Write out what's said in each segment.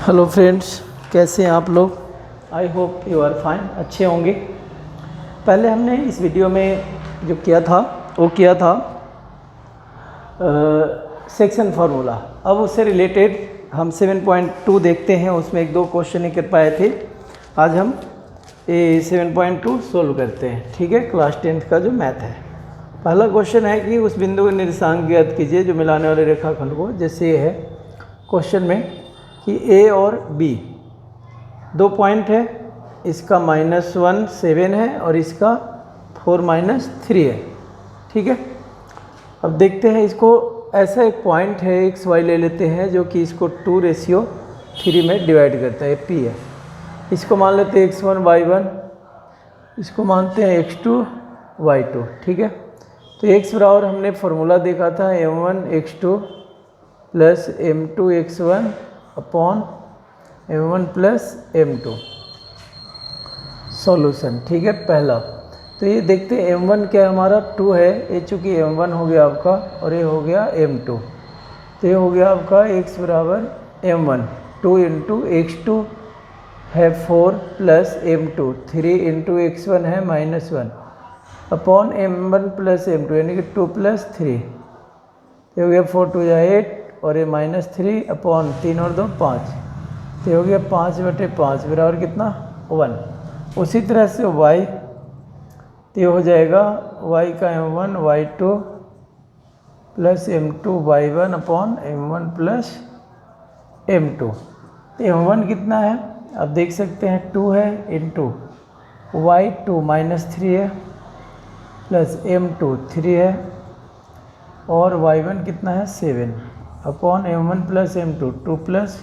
Hello friends, कैसे हैं आप लोग। I hope you are fine, अच्छे होंगे। पहले हमने इस वीडियो में जो किया था वो किया था सेक्शन फार्मूला। अब उससे रिलेटेड हम 7.2 देखते हैं, उसमें एक दो क्वेश्चन नहीं कर पाए थे। आज हम ये 7.2 सोल्व करते हैं। ठीक है, क्लास 10th का जो मैथ है। पहला क्वेश्चन है कि उस बिंदु के निर्देशांक ज्ञात कीजिए जो मिलाने वाले रेखाखंड को, जैसे ये है क्वेश्चन में कि ए और बी दो पॉइंट है, इसका -1 7 है और इसका 4 -3 है। ठीक है, अब देखते हैं इसको। ऐसा एक पॉइंट है, एक्स वाई ले लेते हैं, जो कि इसको 2:3 में डिवाइड करता है, पी है। इसको मान लेते हैं x1 y1, इसको मानते हैं x2 y2। ठीक है, तो x बराबर हमने फार्मूला देखा था m1 x2 plus m2 x1 upon m1 plus m2 solution. ठीक है, पहला तो ये देखते हैं m1 क्या हमारा 2 है, ये चूँकि m1 हो गया आपका और ये हो गया m2, तो ये हो गया आपका x बराबर m1 2 इंटू x2 है 4 प्लस m2 3 इंटू x1 है -1 अपॉन m1 प्लस m2 यानी कि 2 प्लस 3, ये हो गया 4 2 या 8 और ये -3 अपॉन 3 और 2 5, तो हो गया 5/5 बराबर कितना 1। उसी तरह से y, तो ये हो जाएगा y का m1 y2 plus m2 y1 upon m1 plus m2। तो m1 कितना है, आप देख सकते हैं 2 है इंटू y2 -3 है प्लस m2 3 है और y1 कितना है 7 upon m1 plus m2 2 plus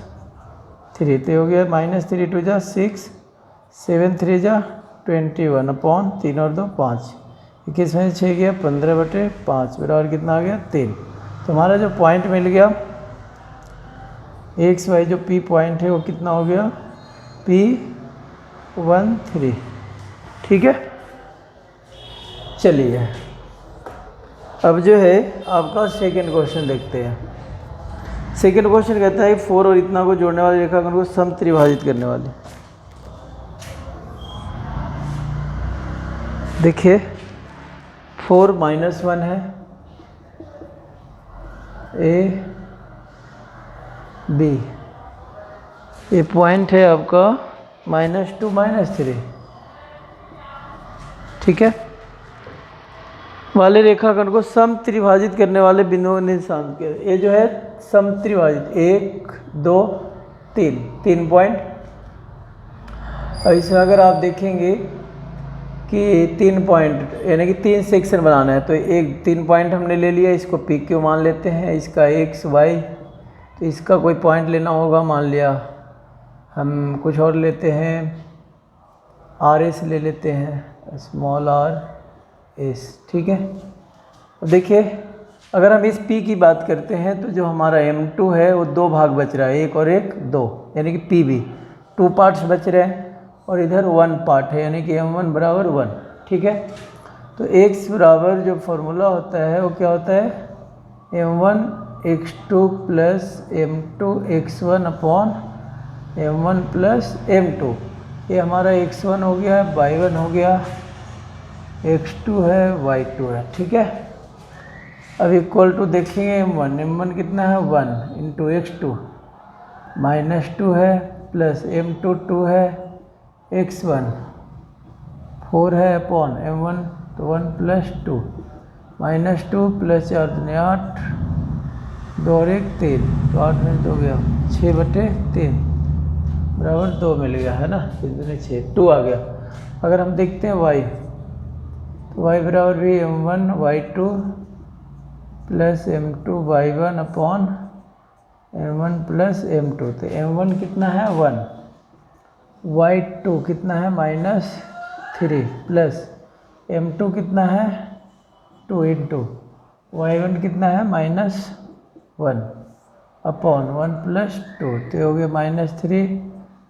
3, तो हो गया -3 2 जा 6 7 3 जा 21 अपॉन 3 और 2 5, 21 में 6 गया 15/5 बराबर कितना आ गया 3। तो हमारा जो पॉइंट मिल गया एक्स वाई, जो पी पॉइंट है वो कितना हो गया P13। ठीक है, चलिए अब जो है आपका सेकंड क्वेश्चन देखते हैं। सेकंड क्वेश्चन कहता है 4 और इतना को जोड़ने वाले रेखाखंड को समत्रिभाजित करने वाले। देखिए 4 -1 है, ए बी, ये पॉइंट है आपका -2 -3। ठीक है, वाले रेखाखंड को समत्रिभाजित करने वाले बिंदुओं के निर्देशांक के, ये जो है समत्रिभाजित 1 2 3 पॉइंट। और इसमें अगर आप देखेंगे कि 3 पॉइंट यानी कि 3 सेक्शन बनाना है, तो एक 3 पॉइंट हमने ले लिया, इसको पी क्यू मान लेते हैं, इसका x y, तो इसका कोई पॉइंट लेना होगा, मान लिया हम कुछ और लेते हैं, आर एस ले लेते हैं, स्मॉल आर एस। ठीक है, अब देखिए अगर हम इस P की बात करते हैं तो जो हमारा M2 है वो 2 भाग बच रहा है, एक और एक 2, यानी कि P भी 2 पार्ट्स बच रहे हैं और इधर 1 पार्ट है, यानी कि M1 बराबर 1। ठीक है, तो x बराबर जो फॉर्मूला होता है वो क्या होता है M1 x2 plus M2 x1 upon M1 plus M2। ये हमारा x1 हो गया, y1 हो गया, x2 है, y2 है। ठीक है, अब इक्वल टू देखेंगे m1 कितना है 1 इंटू x2 -2 है प्लस m2 2 है, x1 4 है अपॉन m1 तो 1 प्लस 2 -2 प्लस 4 दूनी 8 2 और 1 3, तो 8 में 2 गया 6/3 बराबर 2 मिल गया है ना, 3 दूनी 6 2 आ गया। अगर हम देखते हैं y, तो y बराबर भी m1 y2 plus m2 y1 upon m1 plus m2, तो m1 कितना है 1, y2 कितना है -3 प्लस m2 कितना है 2 इंटू y1 कितना है -1 अपॉन 1 प्लस 2, तो हो गया -3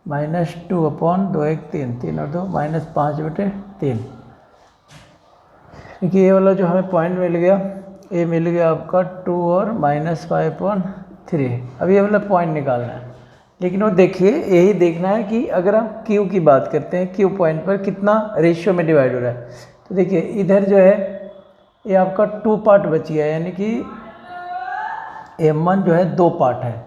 -2 अपॉन 2 1 3 3 और 2 -5/3। देखिए ये वाला जो हमें पॉइंट मिल गया, ये मिल गया आपका 2 और -5/3। अब ये वाला पॉइंट निकालना है, लेकिन वो देखिए यही देखना है कि अगर हम क्यू की बात करते हैं, क्यू पॉइंट पर कितना रेशियो में डिवाइड हो रहा है। तो देखिए इधर जो है ये आपका 2 पार्ट बच गया, यानी कि M1 जो है 2 पार्ट है,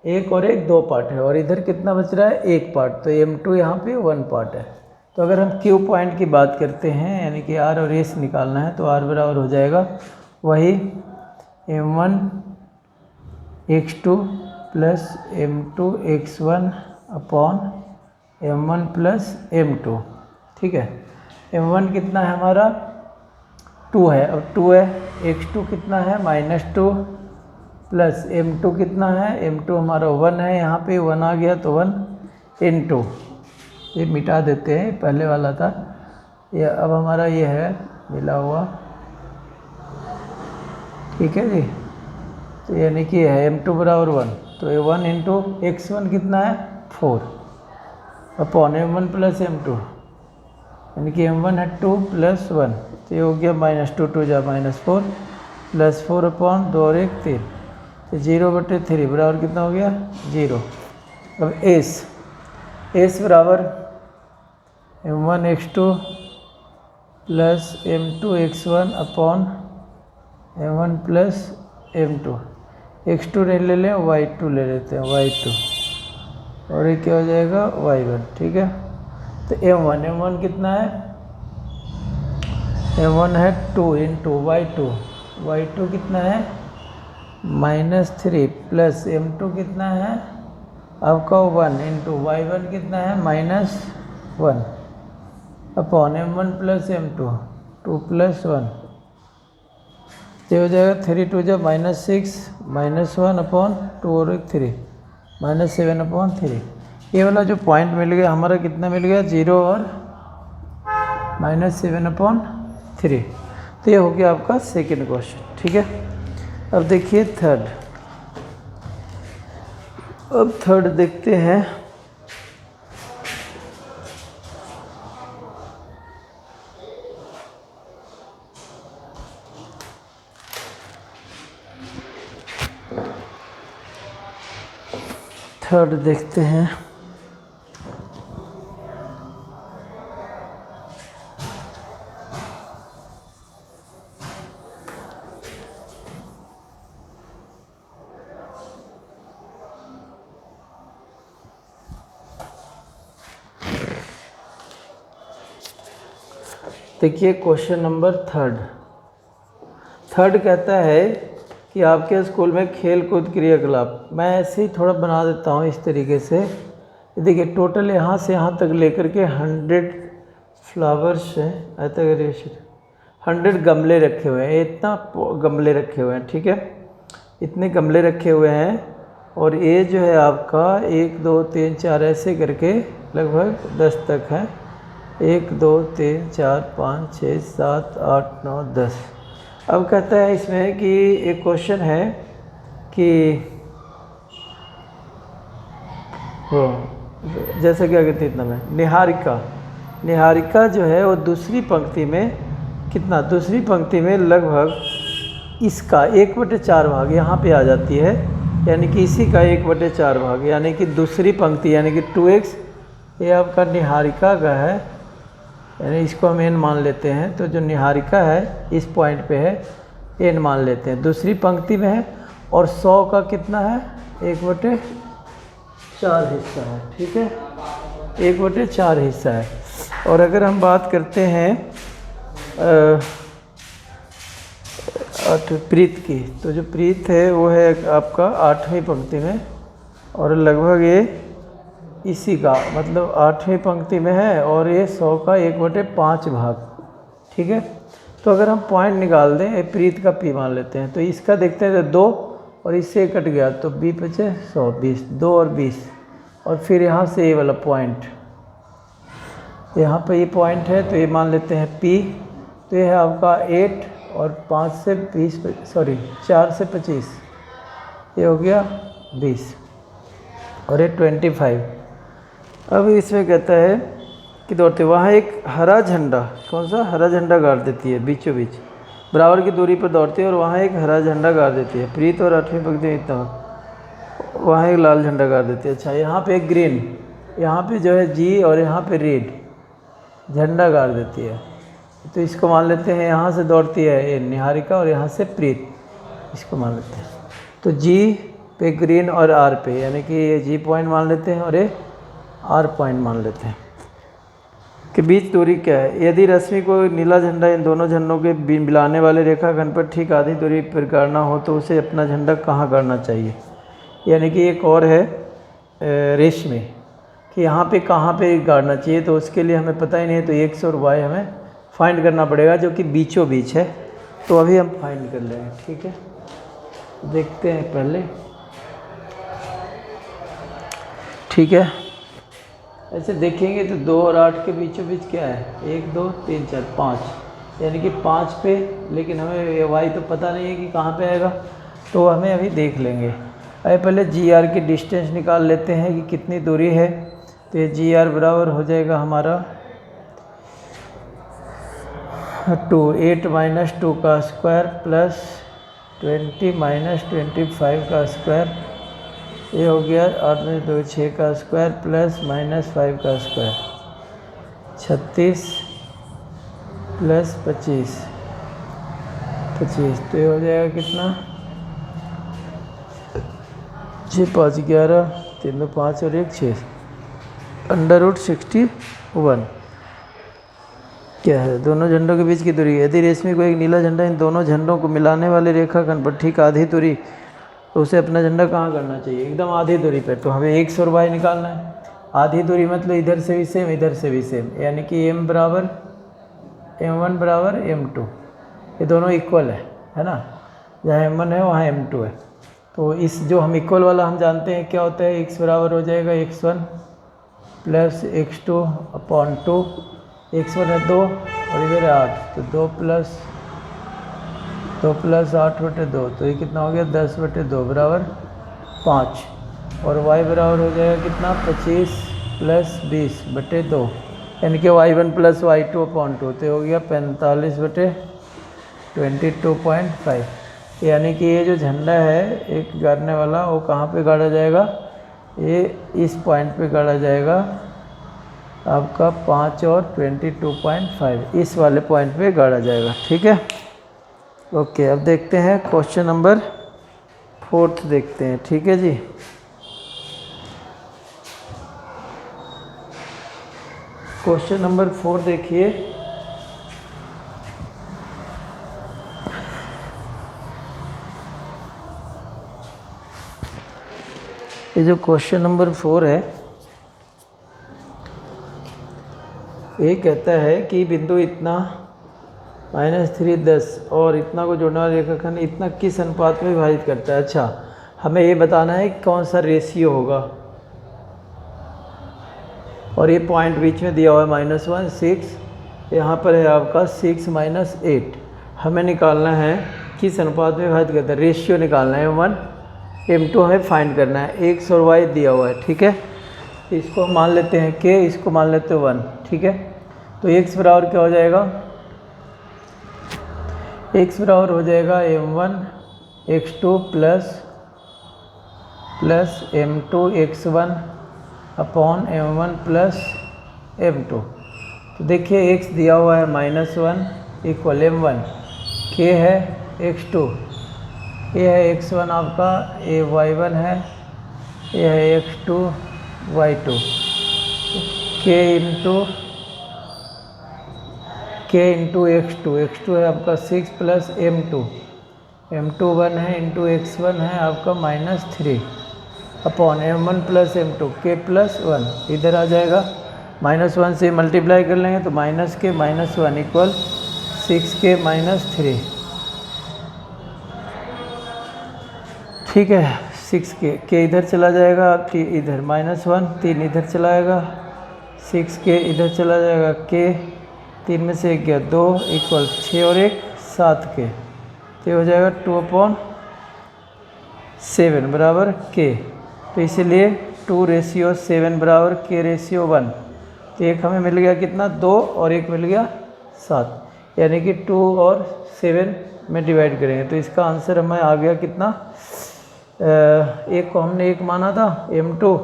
एक और एक 2 पार्ट है, और इधर कितना बच रहा है 1 पार्ट, तो M2 यहाँ पे 1 पार्ट है। तो अगर हम क्यू पॉइंट की बात करते हैं यानी कि R और S निकालना है, तो R बराबर हो जाएगा वही M1 x2 plus M2 x1 upon M1 plus M2, ठीक है। M1 कितना है हमारा 2 है, अब 2 है, x2 कितना है -2 प्लस M2 कितना है, M2 हमारा 1 है, यहाँ पे 1 आ गया तो 1 × ये मिटा देते हैं, पहले वाला था ये, अब हमारा ये है मिला हुआ, ठीक है जी। तो यानी कि है M2 बराबर 1, तो ये 1 × x1 कितना है 4 अपॉन M1 प्लस M2, यानी कि M1 है 2 प्लस 1, तो ये हो गया -2 2 जा -4 प्लस 4 अपॉन 2 और 1 3, तो 0/3 बराबर कितना हो गया 0। अब S बराबर M1 x2 plus M2 x1 upon M1 plus M2, x2 ले लें, y2 ले लेते हैं, y2, और ये क्या हो जाएगा y1, ठीक है। तो M1 कितना है, M1 है 2 × y2 कितना है -3 प्लस M2 कितना है आपका 1 × y1 कितना है -1 upon M1 plus M2 2 plus 1, ये हो जाएगा 3 2 जा -6 -1 अपॉन 2 और 1 3 -7/3। ये वाला जो पॉइंट मिल गया हमारा कितना मिल गया 0 और -7/3। तो ये हो गया आपका सेकंड क्वेश्चन, ठीक है। अब देखिए थर्ड देखते हैं। थर्ड देखते हैं। देखिए क्वेश्चन नंबर थर्ड कहता है कि आपके स्कूल में खेल कूद क्रियाकलाप, मैं ऐसे ही थोड़ा बना देता हूँ इस तरीके से। देखिए टोटल यहाँ से यहाँ तक लेकर के 100 फ्लावर्स हैं, 100 गमले रखे हुए हैं, इतना गमले रखे हुए हैं, ठीक है, इतने गमले रखे हुए हैं। और ये जो है आपका 1 2 3 4 ऐसे करके लगभग 10 तक है, 1 2 3 4 5 6 7 8 9 10। अब कहता है इसमें कि एक क्वेश्चन है कि वो जैसे क्या कहते हैं इतना में निहारिका जो है वो दूसरी पंक्ति में कितना, दूसरी पंक्ति में लगभग इसका 1/4 भाग यहाँ पे आ जाती है, यानी कि इसी का 1/4 भाग, यानी कि दूसरी पंक्ति यानी कि 2x ये आपका निहारिका का है, यानी इसको हम n मान लेते हैं। तो जो निहारिका है इस पॉइंट पे है, n मान लेते हैं, दूसरी पंक्ति में है, और 100 का कितना है 1/4 हिस्सा है, ठीक है, 1/4 हिस्सा है। और अगर हम बात करते हैं प्रीत की, तो जो प्रीत है वो है आपका 8वीं पंक्ति में, और लगभग ये इसी का मतलब 8वीं पंक्ति में है, और ये 100 का 1/5 भाग, ठीक है। तो अगर हम पॉइंट निकाल दें, प्रीत का p मान लेते हैं, तो इसका देखते हैं तो 2 और इससे कट गया तो b बचे 120, 2 और 20, और फिर यहाँ से ये वाला पॉइंट, यहाँ पे ये पॉइंट है तो ये मान लेते हैं p, तो ये है आपका 8 और 4 से 25, ये हो गया 20 और ये 25। अब इसमें कहता है कि दौड़ते वहाँ एक हरा झंडा, कौन सा हरा झंडा गाड़ देती है बीचों बीच, बराबर की दूरी पर दौड़ती है और वहाँ एक हरा झंडा गाड़ देती है। प्रीत और 8वीं पंक्ति में इतना, वहाँ एक लाल झंडा गाड़ देते हैं। अच्छा, यहाँ पे एक ग्रीन, यहाँ पे जो है जी और यहाँ पे रेड झंडा गाड़ देती है। तो इसको मान लेते हैं, यहाँ से दौड़ती है ये निहारिका और यहाँ से प्रीत, इसको मान लेते हैं। तो जी पे ग्रीन और आर पे, यानी कि ये जी पॉइंट मान लेते हैं और ये आर पॉइंट मान लेते हैं। के बीच दूरी क्या है? यदि रश्मि को नीला झंडा इन दोनों झंडों के मिलाने वाले रेखाखंड पर ठीक आधी दूरी पर गाड़ना हो तो उसे अपना झंडा कहाँ गाड़ना चाहिए? यानी कि एक और है रेशमी कि यहाँ पे कहाँ पे गाड़ना चाहिए, तो उसके लिए हमें पता ही नहीं है। तो एक्स और वाई हमें फाइंड करना पड़ेगा, जो कि बीचों बीच है। तो अभी हम फाइंड कर लेंगे, ठीक है। देखते हैं पहले, ठीक है। ऐसे देखेंगे तो 2 और 8 के बीचों बीच क्या है? 1 2 3 4 5, यानी कि 5 पे, लेकिन हमें वाई तो पता नहीं है कि कहाँ पे आएगा, तो हमें अभी देख लेंगे। अरे पहले जी आर की डिस्टेंस निकाल लेते हैं कि कितनी दूरी है। तो ये जी आर बराबर हो जाएगा हमारा 2, 8 माइनस 2 का स्क्वायर प्लस 20 माइनस 25 का स्क्वायर, ये हो गया 8 में 2 6 का स्क्वायर प्लस माइनस 5 का स्क्वायर, 36 प्लस 25, तो ये हो जाएगा कितना? 6 5 11, 3 2 5 और 1 6, √61 क्या है? दोनों झंडों के बीच की दूरी। यदि रेशमी को एक नीला झंडा इन दोनों झंडों को मिलाने वाले रेखाखंड पर ठीक आधी दूरी, तो उसे अपना झंडा कहाँ करना चाहिए? एकदम आधी दूरी पर। तो हमें एक्स और वाई निकालना है। आधी दूरी मतलब इधर से भी सेम, इधर से भी सेम, यानी कि m बराबर m1 बराबर m2, ये दोनों इक्वल है ना। जहाँ m1 है वहाँ m2 है। तो इस जो हम इक्वल वाला हम जानते हैं क्या होता है, x बराबर हो जाएगा x1 plus x2 upon 2, x1 है 2 और इधर है 8, तो 2 प्लस 8/2, तो ये कितना हो गया? 10/2 बराबर 5। और y बराबर हो जाएगा कितना? 25 प्लस 20/2, यानी कि y1 प्लस y2 अपॉन 2, तो हो गया 45/22.5। यानी कि ये जो झंडा है एक गाड़ने वाला, वो कहाँ पे गाड़ा जाएगा? ये इस पॉइंट पे गाड़ा जाएगा आपका 5 और 22.5, इस वाले पॉइंट पे गाड़ा जाएगा, ठीक है। ओके, अब देखते हैं क्वेश्चन नंबर 4 देखते हैं, ठीक है जी। क्वेश्चन नंबर 4 देखिए। ये जो क्वेश्चन नंबर 4 है, ये कहता है कि बिंदु इतना -3 10 और इतना को जोड़ने वाला रेखाखंड इतना किस अनुपात में विभाजित करता है? अच्छा, हमें ये बताना है कौन सा रेशियो होगा। और ये पॉइंट बीच में दिया हुआ है -1 6, यहाँ पर है आपका 6 - 8। हमें निकालना है किस अनुपात में विभाजित करता है, रेशियो निकालना है। m1 m2 हमें फाइंड करना है। x और y दिया हुआ है, ठीक है। इसको मान लेते हैं k, इसको मान लेते हैं 1, ठीक है। तो x बराबर क्या हो जाएगा? x बराबर हो जाएगा m1 x2 plus m2 x1 upon m1 plus m2। तो देखिए x दिया हुआ है -1 इक्वल m1, k है x2, ये है x1 आपका, ये y1 है, ये है x2 y2, k into x2 है आपका 6 प्लस m2, m2 1 है इंटू x1 है आपका -3 upon m1 plus m2, k plus 1 इधर आ जाएगा। -1 से मल्टीप्लाई कर लेंगे तो माइनस के -1 इक्वल 6k -3, ठीक है। 6k इधर चला जाएगा, इधर -1, 3 इधर चला जाएगा, 6k इधर चला जाएगा, k 3 में से 1 गया 2 इक्वल 6 और 1 7k, तो हो जाएगा 2/7 बराबर k। तो इसीलिए 2:7 बराबर k/1। तो एक हमें मिल गया कितना? 2 और एक मिल गया 7, यानी कि 2 और 7 में डिवाइड करेंगे तो इसका आंसर हमें आ गया कितना? एक को हमने 1 माना था m2,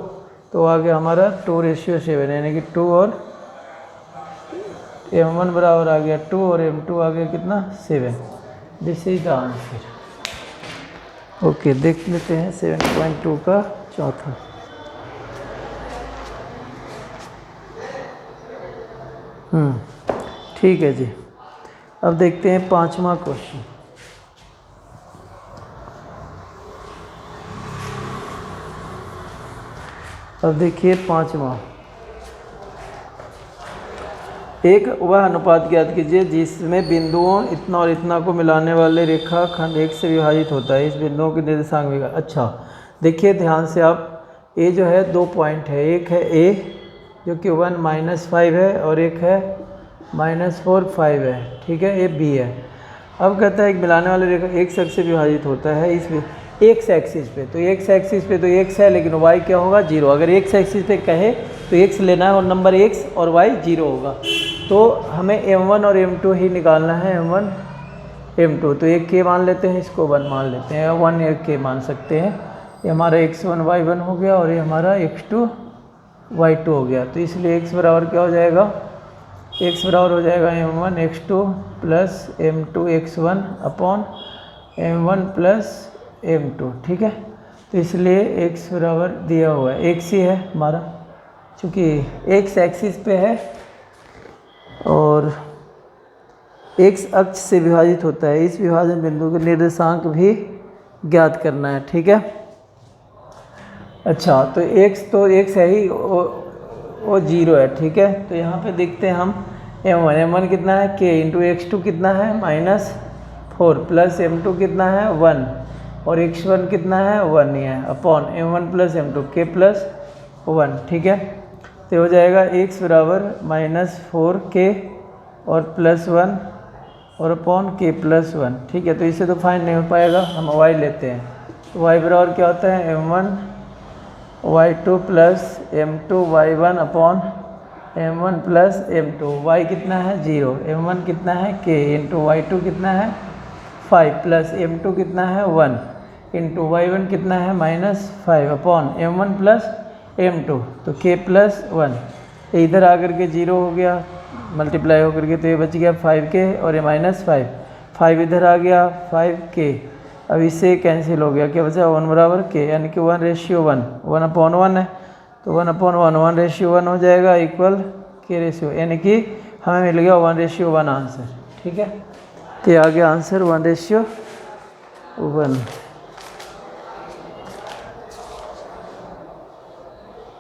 तो आ गया हमारा 2:7, यानी कि 2 और m1 बराबर आ गया 2 और m2 आ गया कितना 7। This is the answer. Okay, देख लेते हैं 7.2 का चौथा। ठीक है जी। अब देखते हैं 5वां क्वेश्चन। अब देखिए 5वां, एक वह अनुपात ज्ञात कीजिए जिसमें बिंदुओं इतना और इतना को मिलाने वाले रेखाखंड 1 से विभाजित होता है। इस बिंदुओं के निर्देशांक भी। अच्छा देखिए ध्यान से आप, ए जो है 2 पॉइंट है, एक है ए जो कि 1 -5 है और एक है -4 5 है, ठीक है, ये बी है। अब कहता है कि मिलाने वाले रेखा x अक्ष से विभाजित होता है इस x एक्सिस पे, तो x एक्सिस पे तो x है, लेकिन y क्या होगा 0। अगर x एक्सिस पे कहे तो x लेना है और नंबर x और y 0 होगा, तो हमें m1 और m2 ही निकालना है, m1 m2। तो एक k मान लेते हैं, इसको 1 मान लेते हैं, 1 एक k मान सकते हैं। ये हमारा x1 y1 हो गया और ये हमारा x2 y2 हो गया। तो इसलिए x बराबर क्या हो जाएगा, x बराबर हो जाएगा m1 x2 plus m2 x1 upon m1 plus m2, ठीक है। तो इसलिए x बराबर दिया हुआ है, x ही है हमारा, चूँकि x एक्सिस पे है और x अक्ष से विभाजित होता है। इस विभाजन बिंदु के निर्देशांक भी ज्ञात करना है, ठीक है। अच्छा तो x है ही, वो 0 है, ठीक है। तो यहाँ पे देखते हैं हम m1 कितना है k इंटू x2 कितना है -4 प्लस m2 कितना है 1 और x1 कितना है 1 ही है upon m1 plus m2 k plus 1, ठीक है। तो हो जाएगा x बराबर -4k और प्लस 1 और अपॉन k प्लस 1, ठीक है। तो इससे तो फाइंड नहीं हो पाएगा, हम y लेते हैं। तो y बराबर क्या होता है m1 y2 plus m2 y1 upon m1 plus m2। y कितना है 0, m1 कितना है k इंटू y2 कितना है 5 प्लस m2 कितना है 1 इंटू y1 कितना है -5 अपॉन m1 प्लस m2, तो k प्लस 1। इधर आकर के 0 हो गया मल्टीप्लाई होकर के, तो ये बच गया 5k और ये -5 इधर आ गया 5k। अब इससे कैंसिल हो गया, क्या बचा 1 बराबर k, यानी कि 1:1 1 अपॉन 1 है, तो 1 अपॉन 1 1:1 हो जाएगा इक्वल k रेशियो, यानी कि हमें मिल गया 1:1 आंसर, ठीक है। तो ये आ गया आंसर 1:1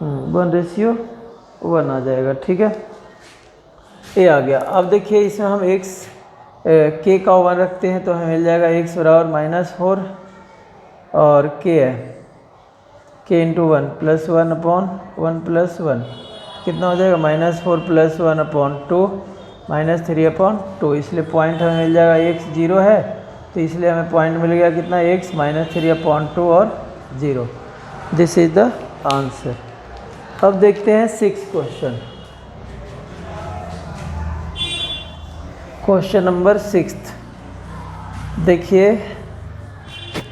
1:1 आ जाएगा, ठीक है। ये आ गया। अब देखिए इसमें हम x k का 1 रखते हैं तो हमें मिल जाएगा x बराबर -4 और k है k into 1 plus 1 upon 1 plus 1 कितना हो जाएगा -4 प्लस 1 अपॉन 2 -3 अपॉन 2। इसलिए पॉइंट हमें मिल जाएगा x 0 है, तो इसलिए हमें पॉइंट मिल गया कितना x -3 अपॉन 2 और 0। This is the answer. अब देखते हैं 6th question. Question number 6th, देखिए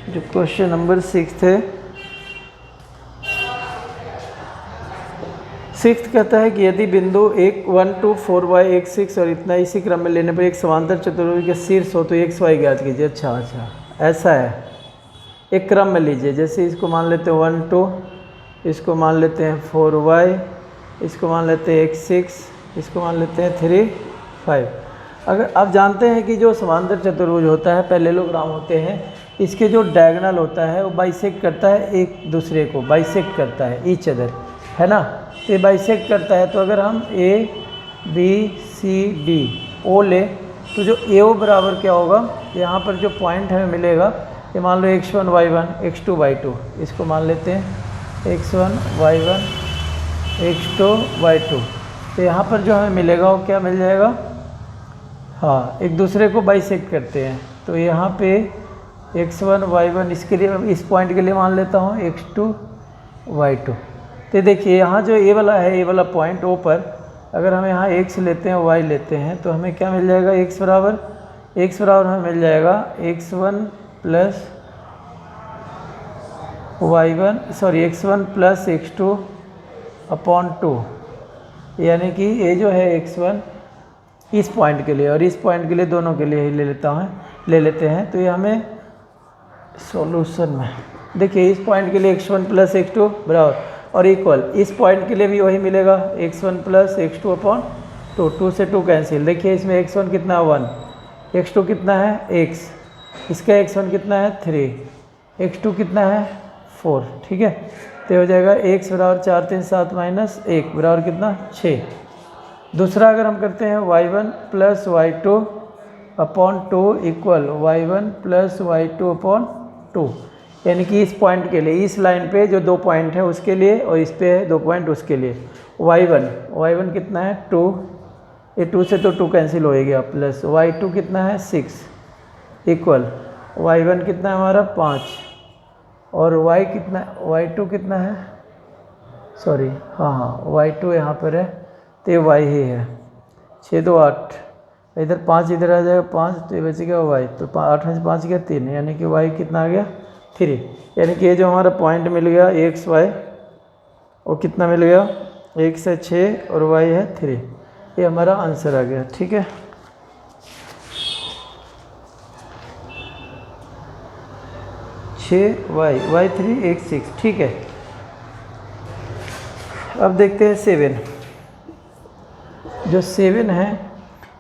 जो क्वेश्चन नंबर 6th है, 6th कहता है कि यदि बिंदु 1 2 4 y 1 6 और इतना इसी क्रम में लेने पर एक समांतर चतुर्भुज के शीर्ष हो तो x y ज्ञात कीजिए। अच्छा ऐसा है, एक क्रम में लीजिए, जैसे इसको मान लेते हैं 1 2, इसको मान लेते हैं 4 y, इसको मान लेते हैं 1 6, इसको मान लेते हैं 3 5। अगर आप जानते हैं कि जो समांतर चतुर्भुज होता है पैरेललोग्राम होते हैं, इसके जो डायगोनल होता है वो बाइसेक्ट करता है, एक दूसरे को बाइसेक्ट करता है, ईच अदर, है ना। तो ये बाइसेक्ट करता है, तो अगर हम a b c d o ले तो जो AO बराबर क्या होगा, यहाँ पर जो पॉइंट हमें मिलेगा, ये मान लो x1 y1 x2 y2, इसको मान लेते हैं x1 y1 x2 y2। तो यहाँ पर जो हमें मिलेगा वो क्या मिल जाएगा, हाँ एक दूसरे को बाइसेक्ट करते हैं। तो यहाँ पे x1 y1 इसके लिए, इस पॉइंट के लिए मान लेता हूँ x2 y2। तो देखिए यहाँ जो ए वाला है, ए वाला पॉइंट ओ पर अगर हम यहाँ x लेते हैं y लेते हैं तो हमें क्या मिल जाएगा, x बराबर हमें मिल जाएगा x1 plus x1 plus x2 upon 2, यानी कि ये जो है x1 इस पॉइंट के लिए और इस पॉइंट के लिए दोनों के लिए ही ले लेते हैं। तो ये हमें सॉल्यूशन में देखिए इस पॉइंट के लिए x1 प्लस x2 बराबर और इक्वल, इस पॉइंट के लिए भी वही मिलेगा x1 प्लस x2 अपॉन 2, 2 से 2 कैंसिल। देखिए इसमें x1 कितना है 1, x2 कितना है x, इसका x1 कितना है 3, x2 कितना है 4, ठीक है। तो हो जाएगा x बराबर 4 3 7 माइनस 1 बराबर कितना 6। दूसरा अगर हम करते हैं y1 plus y2 upon 2 equal y1 plus y2 upon 2, यानी कि इस पॉइंट के लिए, इस लाइन पे जो 2 पॉइंट है उसके लिए और इस पे है 2 पॉइंट उसके लिए। y1 कितना है 2, ये 2 से तो 2 कैंसिल हो गया, प्लस y2 कितना है 6 इक्वल y1 कितना है हमारा 5 और y2 कितना है, सॉरी हाँ y2 यहाँ पर है तो ये y ही है, 6 2 8, इधर 5 इधर आ जाएगा 5 तो ये बचेगा y, तो 8 में से 5 गया 3, यानी कि y कितना आ गया 3, यानी कि ये जो हमारा पॉइंट मिल गया x y वो कितना मिल गया, 1 से 6 और y है 3, ये हमारा आंसर आ गया, ठीक है। y3 1 6, ठीक है। अब देखते हैं 7, जो 7 है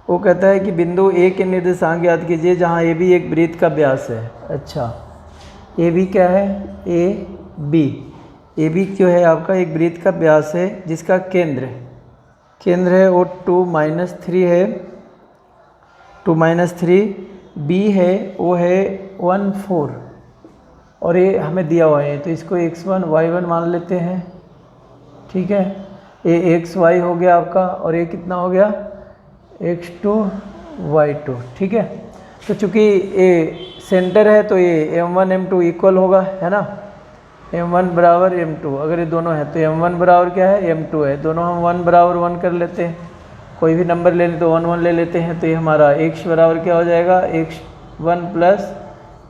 वो कहता है कि बिंदु ए के निर्देशांक ज्ञात कीजिए जहाँ ए बी एक वृत्त का व्यास है। अच्छा, ए बी क्या है, ए बी जो है आपका एक वृत्त का व्यास है जिसका केंद्र है वो 2-3 है, 2-3, बी है वो है 1 4 और ये हमें दिया हुआ है तो इसको x1 y1 मान लेते हैं, ठीक है। ये x y हो गया आपका और ये कितना हो गया x2 y2, ठीक है। तो चूँकि ये सेंटर है तो ये m1 m2 इक्वल होगा, है ना, m1 बराबर m2, अगर ये दोनों है तो m1 बराबर क्या है m2 है, दोनों हम 1 बराबर 1 कर लेते हैं, कोई भी नंबर ले लें तो 1 1 ले लेते हैं। तो ये हमारा x बराबर क्या हो जाएगा x1 plus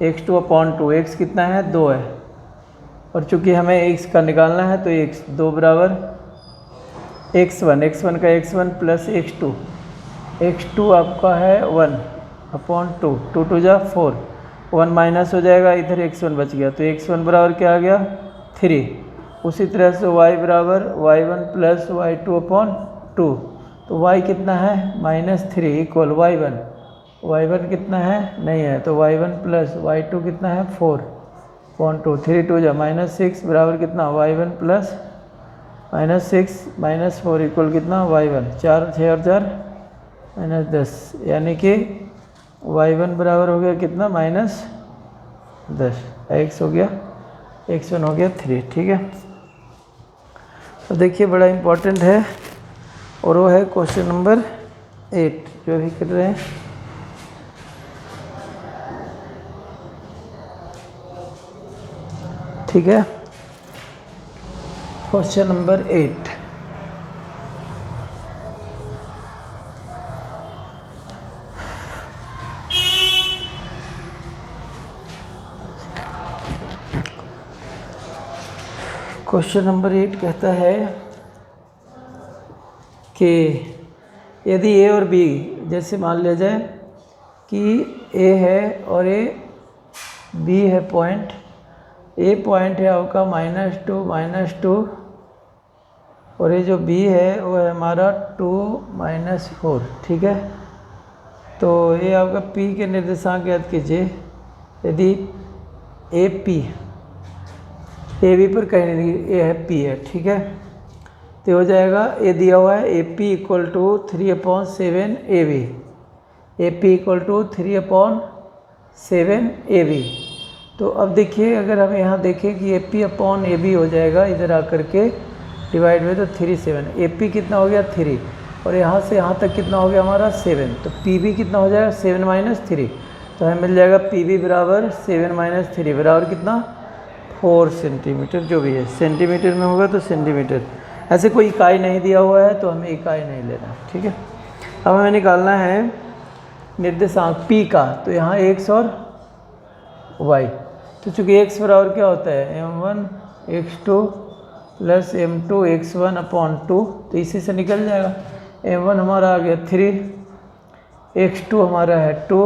x2 upon 2, x कितना है 2 है और चूँकि हमें x का निकालना है तो x 2 बराबर x1 का x1 प्लस x2 आपका है 1 अपॉन 2, 2 2 जा 4, 1 माइनस हो जाएगा, इधर x1 बच गया तो x1 बराबर क्या आ गया 3। उसी तरह से y बराबर y1 प्लस y2 अपॉन 2, तो y कितना है -3 इक्वल y1 कितना है नहीं है तो y1 प्लस y2 कितना है 4 अपॉन 2, 3 2 जा -6 बराबर कितना y1 प्लस -6 -4 इक्वल कितना y1, 4 6 और 4 -10, यानी कि y1 बराबर हो गया कितना -10, x हो गया x1 हो गया 3, ठीक है। तो देखिए बड़ा इम्पोर्टेंट है और वो है क्वेश्चन नंबर 8 जो भी कर रहे हैं। ठीक है, क्वेश्चन नंबर 8, क्वेश्चन नंबर 8 कहता है कि यदि ए और बी, जैसे मान लिया जाए कि ए है और ए बी है पॉइंट, ए पॉइंट है आपका -2 और ये जो बी है वो है हमारा 2 -4, ठीक है। तो ये आपका पी के निर्देशांक ज्ञात कीजिए यदि ए पी, ए बी पर कहीं नहीं, ए है पी है, ठीक है। तो हो जाएगा ए दिया हुआ है A P equal to 3/7 A B, A P equal to 3/7 A B. तो अब देखिए अगर हम यहाँ देखें कि A P upon A B हो जाएगा इधर आकर के डिवाइड में, तो 3 7, ए पी कितना हो गया 3 और यहाँ से यहाँ तक कितना हो गया हमारा 7, तो पी बी कितना हो जाएगा 7 - 3, तो हमें मिल जाएगा पी बी बराबर 7 - 3 बराबर कितना 4 सेंटीमीटर, जो भी है सेंटीमीटर में होगा तो सेंटीमीटर, ऐसे कोई इकाई नहीं दिया हुआ है तो हमें इकाई नहीं लेना, ठीक है। अब हमें निकालना है निर्देशांक P का, तो यहाँ x और y, तो चूँकि x बराबर क्या होता है m1 x2 plus m2 x1 upon 2, तो इसी से निकल जाएगा। m1 हमारा आ गया 3, x2 हमारा है 2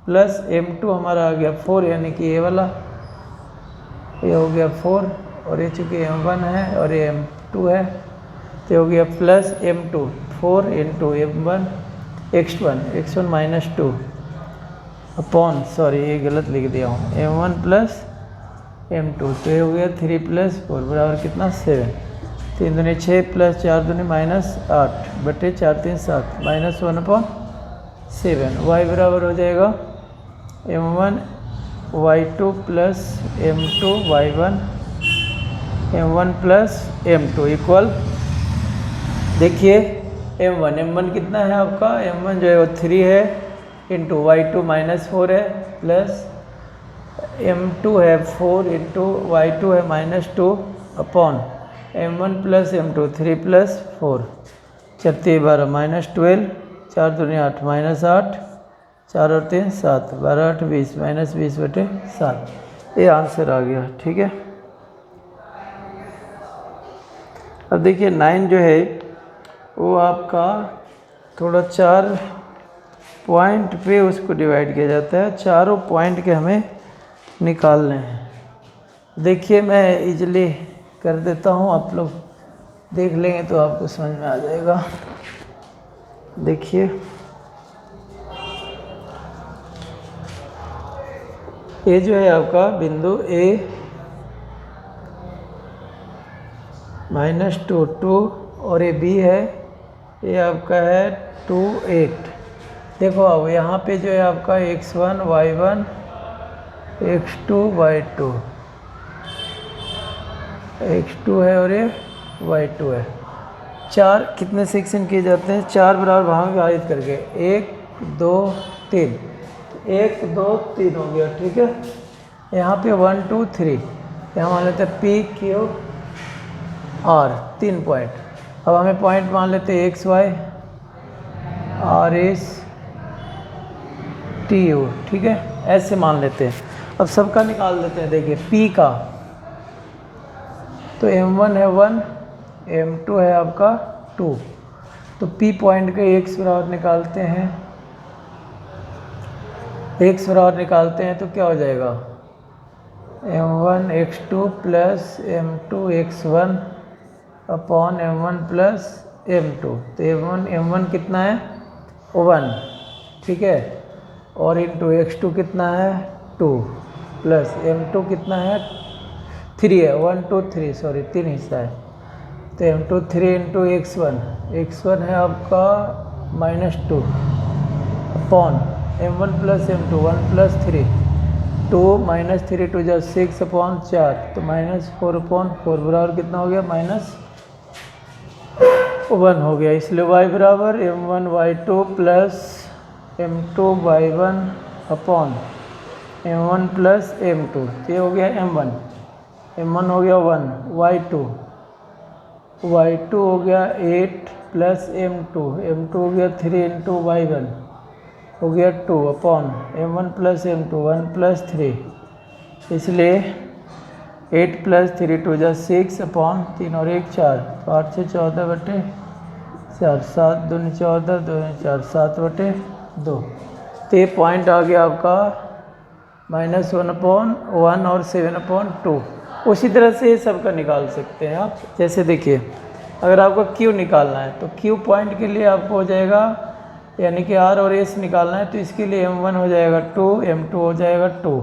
प्लस m2 हमारा आ गया 4, यानी कि ये वाला ये हो गया 4, और ये चूँकि m1 है और ये m2 है तो ये हो गया plus m2 4 into m1 x1 minus 2 upon, sorry ये गलत लिख दिया हूँ, m1 प्लस m2, तो ये हो गया 3 प्लस 4 बराबर कितना 7, 3 दूनी 6 प्लस 4 दूनी माइनस 8 बटे 4 3 7 माइनस 1 अपॉन 7। y बराबर हो जाएगा m1 y2 plus m2 y1 m1 plus m2 equal, देखिए m1 कितना है आपका, m1 जो है वो 3 है इंटू y2 माइनस 4 है प्लस m2 है 4 इंटू y2 है minus 2 upon m1 plus m2 3 plus 4 4 12 minus 12 4 दूनी 8 माइनस 8 4 और 3 7 12 8 20 माइनस 20 बटे 7, ये आंसर आ गया। ठीक है, अब देखिए 9 जो है वो आपका थोड़ा 4 पॉइंट पे उसको डिवाइड किया जाता है, चारों पॉइंट के हमें निकालने हैं। देखिए मैं इजली कर देता हूँ, आप लोग देख लेंगे तो आपको समझ में आ जाएगा। देखिए ये जो है आपका बिंदु A माइनस 2 2 और ये B है, ये आपका है 2 8। देखो अब यहाँ पे जो है आपका x1 y1 x2 y2 x2 है और ये y2 है। 4 कितने सेक्शन किए जाते हैं, 4 बराबर भाग विभाजित करके 1 2 3, 1 2 3 हो गया। ठीक है, यहाँ पे 1 2 3, यहाँ मान लेते हैं P Q R 3 पॉइंट। अब हमें पॉइंट मान लेते हैं x y R S T U, ठीक है, ऐसे मान लेते हैं। अब सबका निकाल देते हैं। देखिए P का तो m1 है 1, m2 है आपका 2, तो P पॉइंट के x बराबर निकालते हैं, x बराबर निकालते हैं तो क्या हो जाएगा m1 x2 plus m2 x1 upon m1 plus m2, तो m1 कितना है 1, ठीक है, और इंटू x2 कितना है 2 प्लस m2 कितना है 3 है, 1 2 3 सॉरी 3 हिस्सा है, तो m2 3 इंटू x1 है आपका minus 2 upon m1 plus m2 1 plus 3 2 minus 3 2 जा 6 अपॉन 4, तो माइनस 4 अपॉन 4 बराबर कितना हो गया माइनस 1 हो गया। इसलिए y बराबर m1 y2 plus m2 y1 upon m1 plus m2, तो ये हो गया m1 हो गया 1, y2 हो गया 8 प्लस m2 हो गया 3 इंटू y1 हो गया 2 upon m1 plus m2 1 plus 3, इसलिए 8 प्लस 3 2 जा 6 अपॉन 3 और 1 4, तो 8 से 14 बटे 4 7 2 14 2 4 7 बटे 2, तो ये पॉइंट आ गया आपका माइनस 1 अपॉन 1 और 7 अपॉन 2। उसी तरह से ये सबका निकाल सकते हैं आप। जैसे देखिए अगर आपको Q निकालना है तो Q पॉइंट के लिए आपको हो जाएगा, यानी कि R और S निकालना है तो इसके लिए m1 हो जाएगा 2 m2 हो जाएगा 2,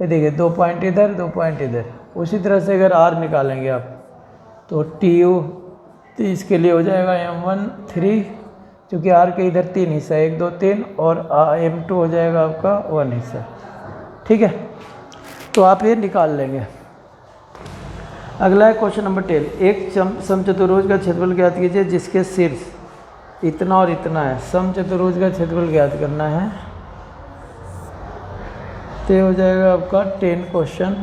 ये देखिए 2 पॉइंट इधर 2 पॉइंट इधर। उसी तरह से अगर R निकालेंगे आप तो TU, तो इसके लिए हो जाएगा m1 3, क्योंकि R के इधर 3 हिस्सा 1 2 3 और m2 हो जाएगा आपका 1 हिस्सा। ठीक है, तो आप ये निकाल लेंगे। अगला है क्वेश्चन नंबर 10, एक समचतुर्भुज का क्षेत्रफल ज्ञात कीजिए जिसके शीर्ष इतना और इतना है। समचतुर्भुज का क्षेत्रफल ज्ञात करना है, तो हो जाएगा आपका 10 question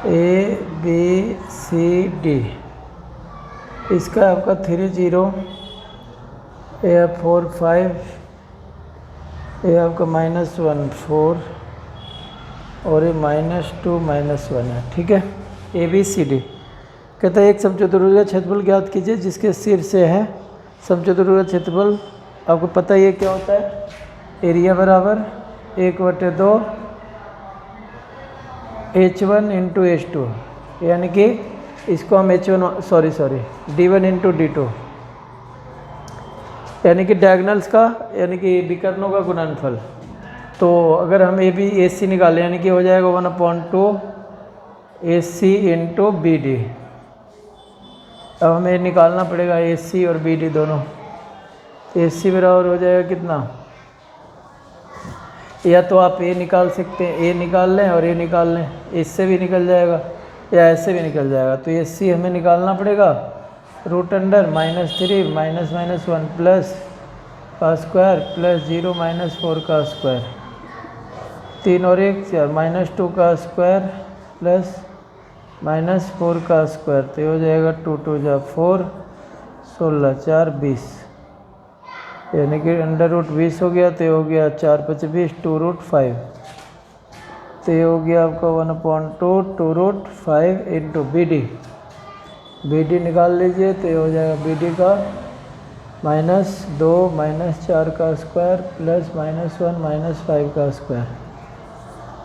A B C D, इसका आपका 3 0 4 5 ये आपका -1 4 और ये -2 -1 है, ठीक है। ABCD कहता है एक समचतुर्भुज का क्षेत्रफल ज्ञात कीजिए जिसके शीर्ष से है समचतुर्भुज का क्षेत्रफल। आपको पता ही है क्या होता है, एरिया बराबर 1/2 H1 × H2, यानी कि इसको हम D1 × D2, यानी कि डायगोनल्स का, यानी कि विकर्णों का गुणनफल। तो अगर हम AC निकालें, यानी कि हो जाएगा 1/2 AC × BD। अब हमें निकालना पड़ेगा AC और BD दोनों। AC बराबर हो जाएगा कितना, या तो आप A निकाल सकते हैं, A निकाल लें और A निकाल लें, इससे भी निकल जाएगा या ऐसे भी निकल जाएगा। तो AC हमें निकालना पड़ेगा √अंडर -3 -1 प्लस का स्क्वायर प्लस 0 -4 का स्क्वायर, 3 और 1 4, -2 का स्क्वायर प्लस -4 का स्क्वायर, तो ये हो जाएगा 2 2 जा 4 16 4 20, यानी कि √20 हो गया, तो ये हो गया 4 5 20 2√5, तो ये हो गया आपका 1/2 2√5 × BD निकाल लीजिए, तो ये हो जाएगा BD का -2 -4 का स्क्वायर प्लस -1 -5 का स्क्वायर,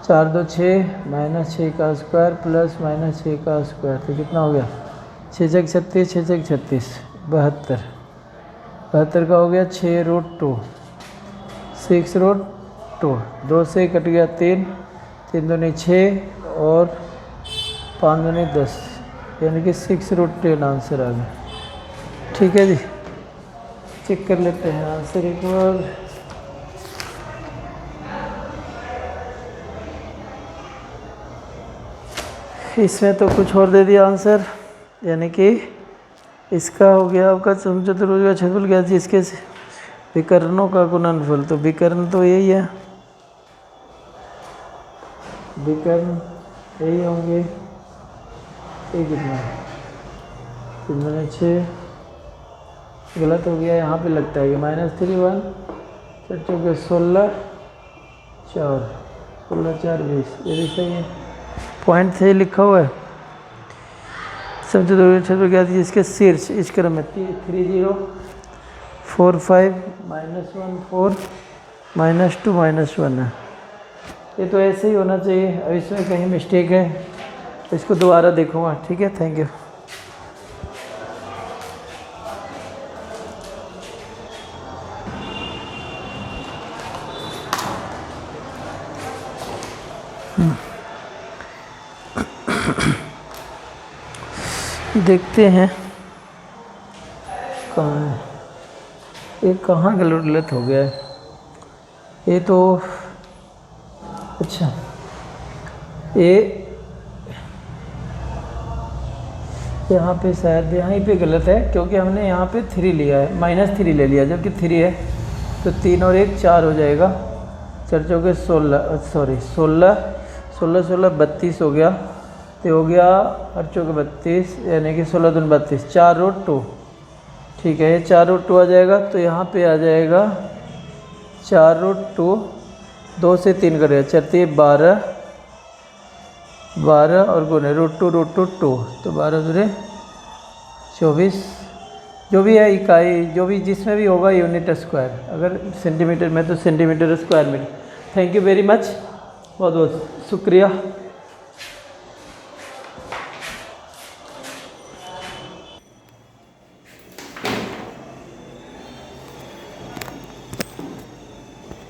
4 2 6 -6 का स्क्वायर प्लस -6 का स्क्वायर, तो कितना हो गया 6 6 36 6 6 36 72, 72 का हो गया 6√2 6√2, 2 से कट गया 3 3 दूनी 6 और 5 दूनी 10, यानी कि 6√10 आंसर आ गया। ठीक है जी, चेक कर लेते हैं आंसर एक बार। इसमें तो कुछ और दे दिया आंसर, यानी कि इसका हो गया आपका समचतुर्भुज का क्षेत्रफल क्या चीज़ इसके विकर्णों का गुणनफल। तो विकर्ण तो यही है, विकर्ण यही होंगे। ये कितना 3 6 गलत हो गया, यहाँ पे लगता है कि -3 1 4 16 4 16 4 20, ये भी सही है, पॉइंट सही लिखा हुआ है। समचतुर्भुज क्षेत्रफल क्या चीज़ इसके शीर्ष इस क्रम में 3 0 4 5 -1 4 -2 -1 है। ये तो ऐसे ही होना चाहिए, अब इसमें कहीं मिस्टेक है तो इसको दोबारा देखूंगा। ठीक है, थैंक यू। देखते हैं कहाँ है ये, कहाँ गलत हो गया है ये तो। अच्छा, ये यहाँ पे शायद यहीं पे गलत है, क्योंकि हमने यहाँ पे 3 लिया है, -3 ले लिया, जबकि 3 है तो 3 और 1 4 हो जाएगा, 4 चौके 16 16 16 16 32 हो गया, तो हो गया 8 चौके 32, यानी कि 16 दूनी 32, 4√2। ठीक है, ये 4√2 आ जाएगा, तो यहाँ पे आ जाएगा 4√2, 2 से 3 करेगा 4 12 12 और गुने √2 √2 2, तो 12 दूनी 24, जो भी है इकाई, जो भी जिसमें भी होगा यूनिट स्क्वायर, अगर सेंटीमीटर में तो centimetre square metre. Thank you very much, बहुत बहुत शुक्रिया।